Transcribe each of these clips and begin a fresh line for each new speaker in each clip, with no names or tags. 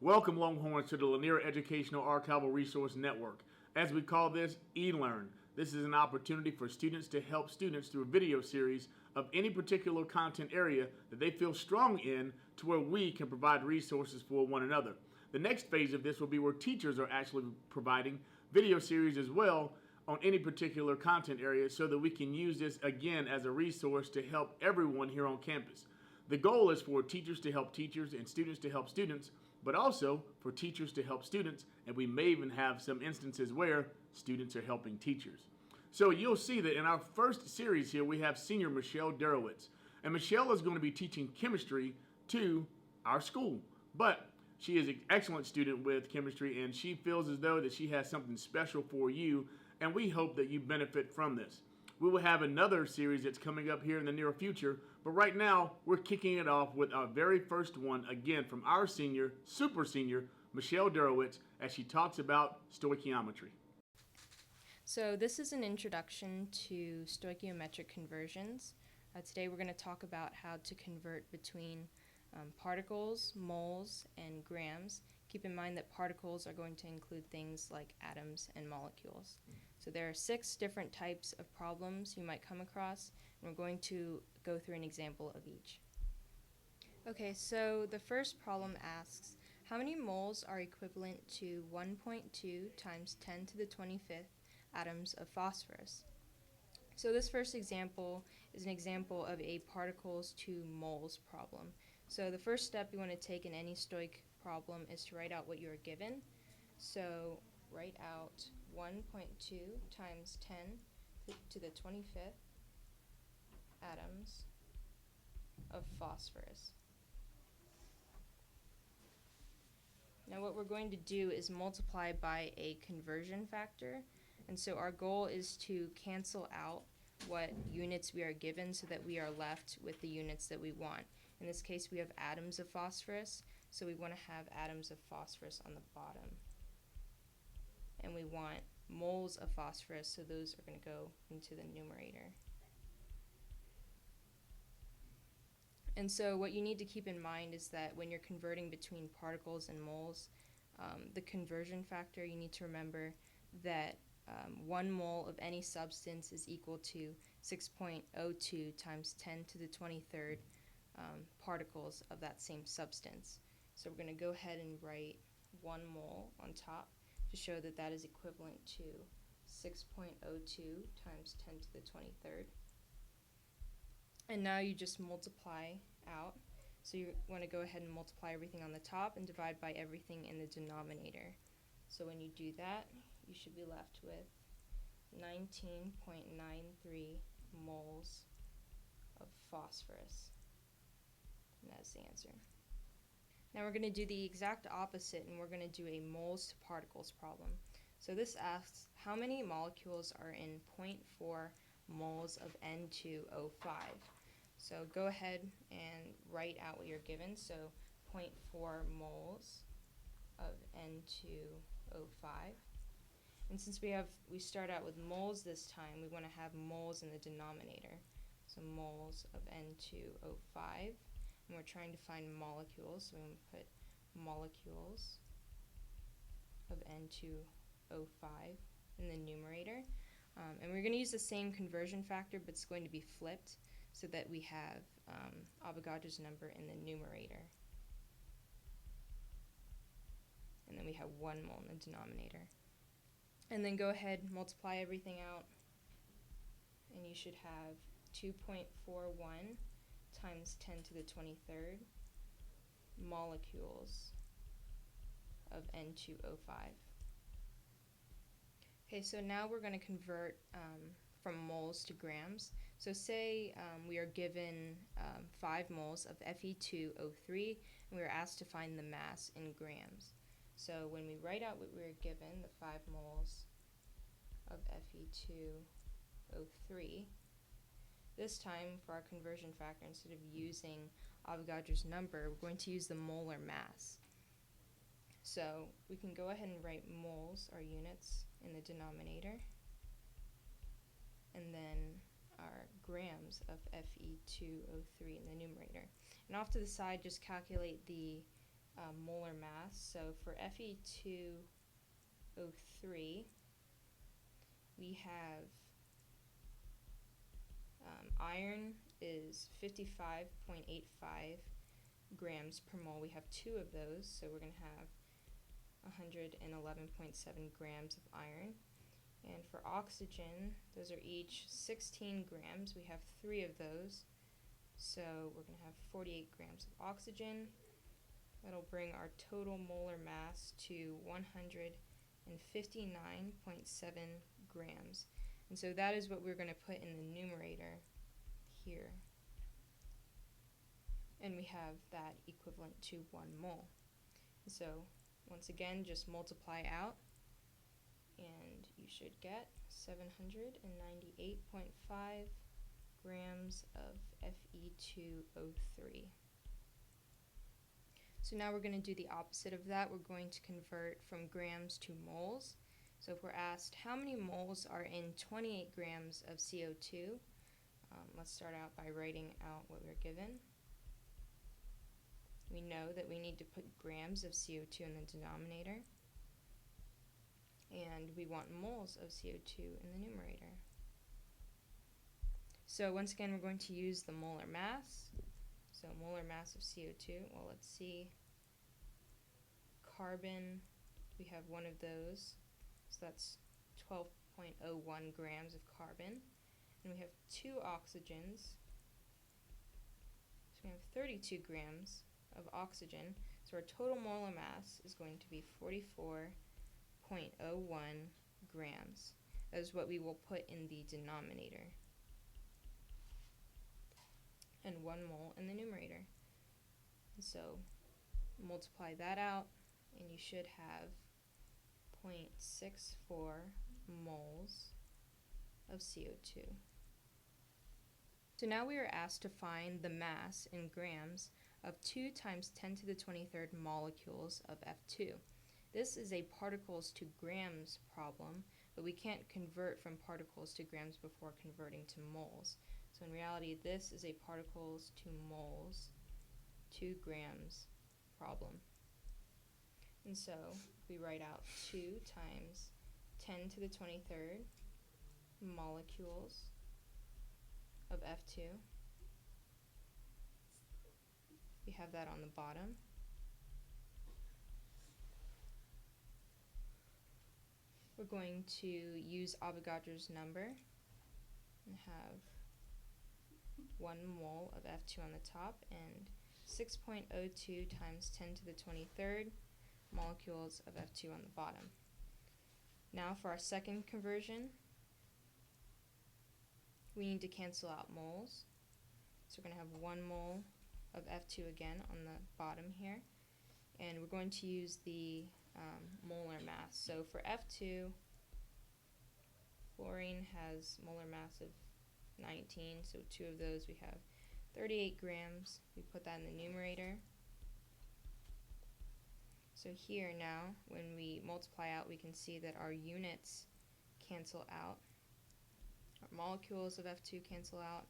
Welcome, Longhorns, to the Lanier Educational Archival Resource Network. As we call this, eLearn. This is an opportunity for students to help students through a video series of any particular content area that they feel strong in, to where we can provide resources for one another. The next phase of this will be where teachers are actually providing video series as well on any particular content area, so that we can use this again as a resource to help everyone here on campus. The goal is for teachers to help teachers and students to help students, but also for teachers to help students, and we may even have some instances where students are helping teachers. So you'll see that in our first series here, we have senior Michelle Derewitz. And Michelle is going to be teaching chemistry to our school. But she is an excellent student with chemistry, and she feels as though that she has something special for you, and we hope that you benefit from this. We will have another series that's coming up here in the near future, but right now we're kicking it off with our very first one, again from our senior, super senior, Michelle Derewitz, as she talks about stoichiometry.
So this is an introduction to stoichiometric conversions. Today we're going to talk about how to convert between particles, moles, and grams. Keep in mind that particles are going to include things like atoms and molecules. So there are 6 different types of problems you might come across, and we're going to go through an example of each. Okay, so the first problem asks, how many moles are equivalent to 1.2 times 10 to the 25th atoms of phosphorus? So this first example is an example of a particles to moles problem. So the first step you want to take in any Stoic problem is to write out what you are given. So write out 1.2 times 10 to the 25th atoms of phosphorus. Now what we're going to do is multiply by a conversion factor, and so our goal is to cancel out what units we are given so that we are left with the units that we want. In this case we have atoms of phosphorus, so we want to have atoms of phosphorus on the bottom. And we want moles of phosphorus, so those are going to go into the numerator. And so what you need to keep in mind is that when you're converting between particles and moles, the conversion factor, you need to remember that 1 mole of any substance is equal to 6.02 times 10 to the 23rd particles of that same substance. So we're going to go ahead and write 1 mole on top to show that that is equivalent to 6.02 times 10 to the 23rd. And now you just multiply out. So you want to go ahead and multiply everything on the top and divide by everything in the denominator. So when you do that, you should be left with 19.93 moles of phosphorus. And that's the answer. Now we're going to do the exact opposite, and we're going to do a moles to particles problem. So this asks, how many molecules are in 0.4 moles of N2O5? So go ahead and write out what you're given. So 0.4 moles of N2O5. And since we start out with moles this time, we want to have moles in the denominator. So moles of N2O5. And we're trying to find molecules, so we want to put molecules of N2O5 in the numerator. And we're going to use the same conversion factor, but it's going to be flipped so that we have Avogadro's number in the numerator. And then we have 1 mole in the denominator. And then go ahead and multiply everything out, and you should have 2.41 times 10 to the 23rd molecules of N2O5. Okay, so now we're going to convert from moles to grams. So say we are given 5 moles of Fe2O3, and we are asked to find the mass in grams. So when we write out what we were given, the 5 moles of Fe2O3, this time for our conversion factor, instead of using Avogadro's number, we're going to use the molar mass. So we can go ahead and write moles, our units, in the denominator, and then our grams of Fe2O3 in the numerator. And off to the side, just calculate the molar mass. So for Fe2O3, we have iron is 55.85 grams per mole. We have 2 of those, so we're going to have 111.7 grams of iron. And for oxygen, those are each 16 grams. We have 3 of those, so we're going to have 48 grams of oxygen. That'll bring our total molar mass to 159.7 grams. And so that is what we're going to put in the numerator here. And we have that equivalent to 1 mole. So once again, just multiply out, and you should get 798.5 grams of Fe2O3. So now we're going to do the opposite of that. We're going to convert from grams to moles. So if we're asked how many moles are in 28 grams of CO2, let's start out by writing out what we're given. We know that we need to put grams of CO2 in the denominator, and we want moles of CO2 in the numerator. So once again, we're going to use the molar mass. So molar mass of CO2, well, let's see. Carbon, we have 1 of those, so that's 12.01 grams of carbon. And we have 2 oxygens, so we have 32 grams of oxygen. So our total molar mass is going to be 44.01 grams. That is what we will put in the denominator, and 1 mole in the numerator. So multiply that out, and you should have 0.64 moles of CO2. So now we are asked to find the mass in grams of 2 times 10 to the 23rd molecules of F2. This is a particles to grams problem, but we can't convert from particles to grams before converting to moles. So in reality, this is a particles to moles to grams problem. And so we write out 2 times 10 to the 23rd molecules of F2. We have that on the bottom. We're going to use Avogadro's number and have 1 mole of F2 on the top and 6.02 times 10 to the 23rd molecules of F2 on the bottom. Now for our second conversion, we need to cancel out moles. So we're going to have 1 mole of F2 again on the bottom here, and we're going to use the molar mass. So for F2, fluorine has molar mass of 19, so 2 of those, we have 38 grams. We put that in the numerator. So here now, when we multiply out, we can see that our units cancel out. Our molecules of F2 cancel out,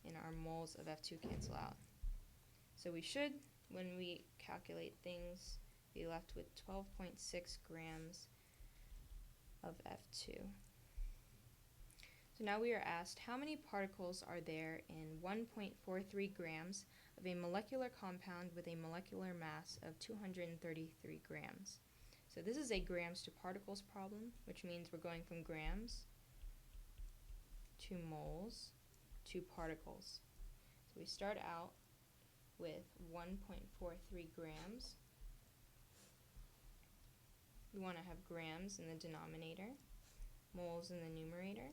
and our moles of F2 cancel out. So we should, when we calculate things, be left with 12.6 grams of F2. So now we are asked how many particles are there in 1.43 grams of a molecular compound with a molecular mass of 233 grams. So this is a grams to particles problem, which means we're going from grams to moles to particles. So we start out with 1.43 grams. We want to have grams in the denominator, moles in the numerator.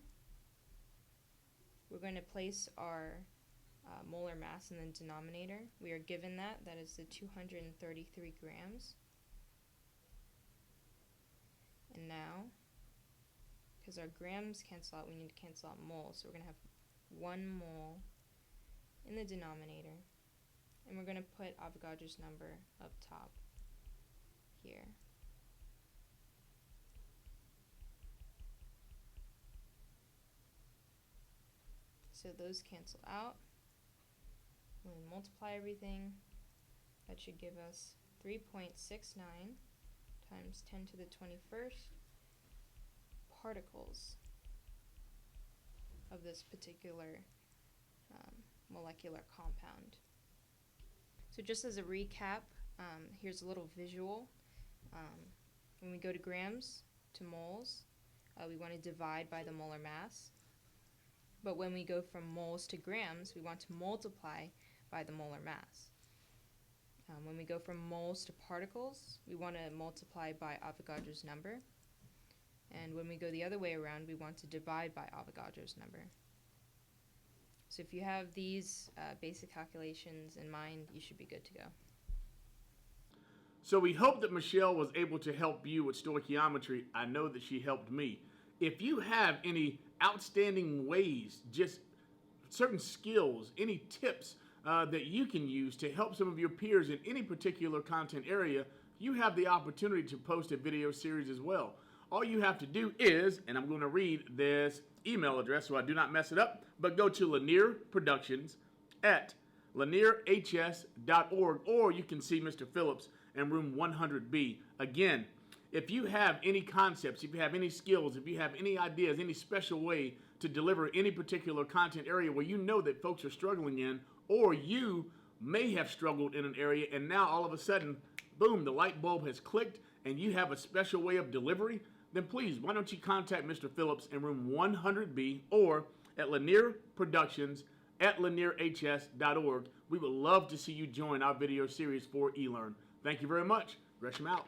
We're going to place our molar mass in the denominator. We are given that is the 233 grams. And now, because our grams cancel out, we need to cancel out moles. So we're going to have 1 mole in the denominator. And we're going to put Avogadro's number up top here. So those cancel out. When we multiply everything, that should give us 3.69 times 10 to the 21st particles of this particular molecular compound. So just as a recap, here's a little visual. When we go to grams to moles, we want to divide by the molar mass. But when we go from moles to grams, we want to multiply by the molar mass. When we go from moles to particles, we want to multiply by Avogadro's number. And when we go the other way around, we want to divide by Avogadro's number. So if you have these basic calculations in mind, you should be good to go.
So we hope that Michelle was able to help you with stoichiometry. I know that she helped me. If you have any outstanding ways, just certain skills, any tips that you can use to help some of your peers in any particular content area, you have the opportunity to post a video series as well. All you have to do is, and I'm going to read this email address so I do not mess it up, but go to Lanier Productions at lanierhs.org, or you can see Mr. Phillips in room 100B. Again, if you have any concepts, if you have any skills, if you have any ideas, any special way to deliver any particular content area where you know that folks are struggling in, or you may have struggled in an area and now all of a sudden, boom, the light bulb has clicked and you have a special way of delivery, then please, why don't you contact Mr. Phillips in room 100B or at Lanier Productions at lanierhs.org. We would love to see you join our video series for eLearn. Thank you very much. Gresham out.